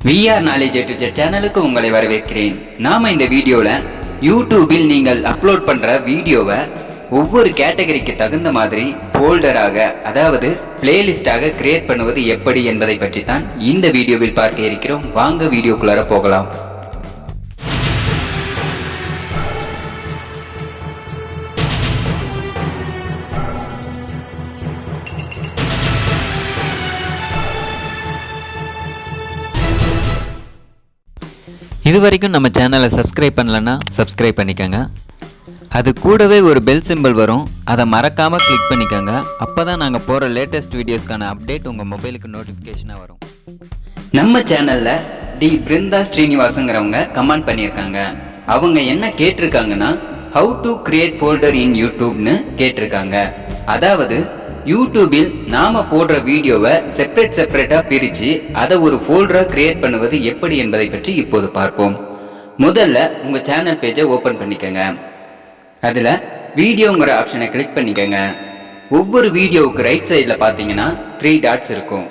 VR Knowledge AtoZ சேனலுக்கு உங்களை வரவேற்கிறேன். நாம இந்த வீடியோல யூடியூபில் நீங்கள் அப்லோட் பண்ற வீடியோவை ஒவ்வொரு கேட்டகரிக்கு தகுந்த மாதிரி ஃபோல்டராக அதாவது பிளேலிஸ்டாக கிரியேட் பண்ணுவது எப்படி என்பதை பற்றி தான் இந்த வீடியோவில் பார்க்க இருக்கிறோம். வாங்க வீடியோக்குள்ளார போகலாம். இதுவரைக்கும் நம்ம சேனலை சப்ஸ்கிரைப் பண்ணலன்னா சப்ஸ்கிரைப் பண்ணிக்கோங்க. அது கூடவே ஒரு பெல் சிம்பிள் வரும், அதை மறக்காமல் கிளிக் பண்ணிக்கோங்க. அப்போ தான் நாங்கள் போகிற லேட்டஸ்ட் வீடியோஸ்க்கான அப்டேட் உங்கள் மொபைலுக்கு நோட்டிஃபிகேஷனாக வரும். நம்ம சேனலில் டி பிருந்தா ஸ்ரீனிவாசங்கிறவங்க கமெண்ட் பண்ணியிருக்காங்க. அவங்க என்ன கேட்டிருக்காங்கன்னா, ஹவு டு கிரியேட் ஃபோல்டர் இன் யூடியூப்னு கேட்டிருக்காங்க. அதாவது யூடியூபில் நாம போடுற வீடியோவை செப்பரேட்டா பிரித்து அதை ஒரு ஃபோல்டரா கிரியேட் பண்ணுவது எப்படி என்பதை பற்றி இப்போது பார்ப்போம். முதல்ல உங்க சேனல் பேஜை ஓபன் பண்ணிக்கோங்க. அதுல வீடியோங்கிற ஆப்ஷனை கிளிக் பண்ணிக்கோங்க. ஒவ்வொரு வீடியோவுக்கு ரைட் சைடில் பார்த்தீங்கன்னா 3 டாட்ஸ் இருக்கும்.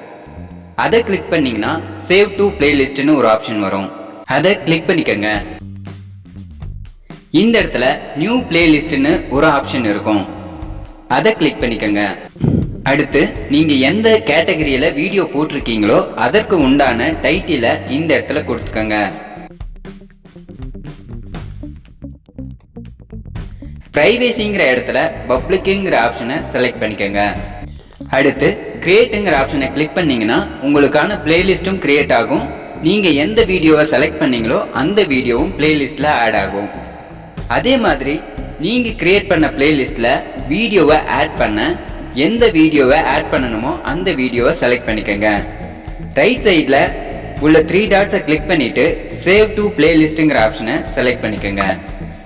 அதை கிளிக் பண்ணீங்கன்னா சேவ் டு பிளேலிஸ்ட்னு ஒரு ஆப்ஷன் வரும். அதை கிளிக் பண்ணிக்கோங்க. இந்த இடத்துல நியூ பிளேலிஸ்ட்னு ஒரு ஆப்ஷன் இருக்கும். அதை கிளிக் பண்ணிக்கோங்க. அடுத்து நீங்க எந்த கேட்டகரியில வீடியோ போட்டிருக்கீங்களோ அதற்கு உண்டான டைட்டிலை இந்த இடத்துல கொடுத்துக்கோங்க. பிரைவேசிங்கிற இடத்துல பப்ளிக்குங்கிற ஆப்ஷனை செலக்ட் பண்ணிக்கோங்க. அடுத்து கிரியேட்டுங்கிற ஆப்ஷனை கிளிக் பண்ணீங்கன்னா உங்களுக்கான பிளேலிஸ்டும் கிரியேட் ஆகும். நீங்க எந்த வீடியோவை செலக்ட் பண்ணீங்களோ அந்த வீடியோவும் பிளேலிஸ்ட்ல ஆட் ஆகும். அதே மாதிரி நீங்க கிரியேட் பண்ண பிளேலிஸ்ட்ல வீடியோவை ஆட் பண்ண எந்த வீடியோவை ஆட் பண்ணணுமோ அந்த வீடியோவை செலக்ட் பண்ணிக்கோங்க. ரைட் சைடில் உள்ள 3 டாட்ஸை கிளிக் பண்ணிட்டு சேவ் டு பிளேலிஸ்ட்ங்கிற ஆப்ஷனை செலக்ட் பண்ணிக்கோங்க.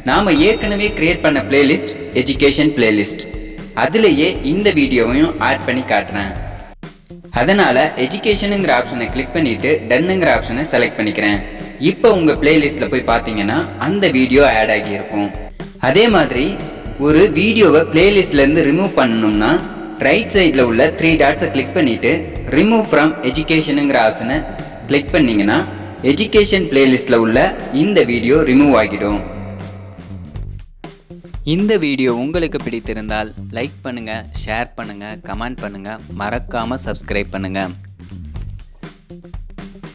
நாம ஏற்கனவே கிரியேட் பண்ண பிளேலிஸ்ட் எஜுகேஷன் பிளேலிஸ்ட், அதுலேயே இந்த வீடியோவையும் ஆட் பண்ணி காட்டுறேன். அதனால எஜுகேஷனுங்கிற ஆப்ஷனை கிளிக் பண்ணிட்டு டன்னுங்கிற ஆப்ஷனை செலக்ட் பண்ணிக்கிறேன். இப்போ உங்க பிளேலிஸ்ட்ல போய் பார்த்தீங்கன்னா அந்த வீடியோ ஆட் ஆகி இருக்கும். அதே மாதிரி ஒரு வீடியோவை பிளேலிஸ்ட்ல இருந்து ரிமூவ் பண்ணணும்னா ரைட் சைடில் உள்ள 3 டாட்ஸை கிளிக் பண்ணிட்டு ரிமூவ் ஃப்ரம் எஜுகேஷனுங்கிற ஆப்ஷனை கிளிக் பண்ணீங்கன்னா எஜுகேஷன் பிளேலிஸ்ட்ல உள்ள இந்த வீடியோ ரிமூவ் ஆகிடும். இந்த வீடியோ உங்களுக்கு பிடித்திருந்தால் லைக் பண்ணுங்க, ஷேர் பண்ணுங்க, கமெண்ட் பண்ணுங்க, மறக்காம சப்ஸ்கிரைப் பண்ணுங்க.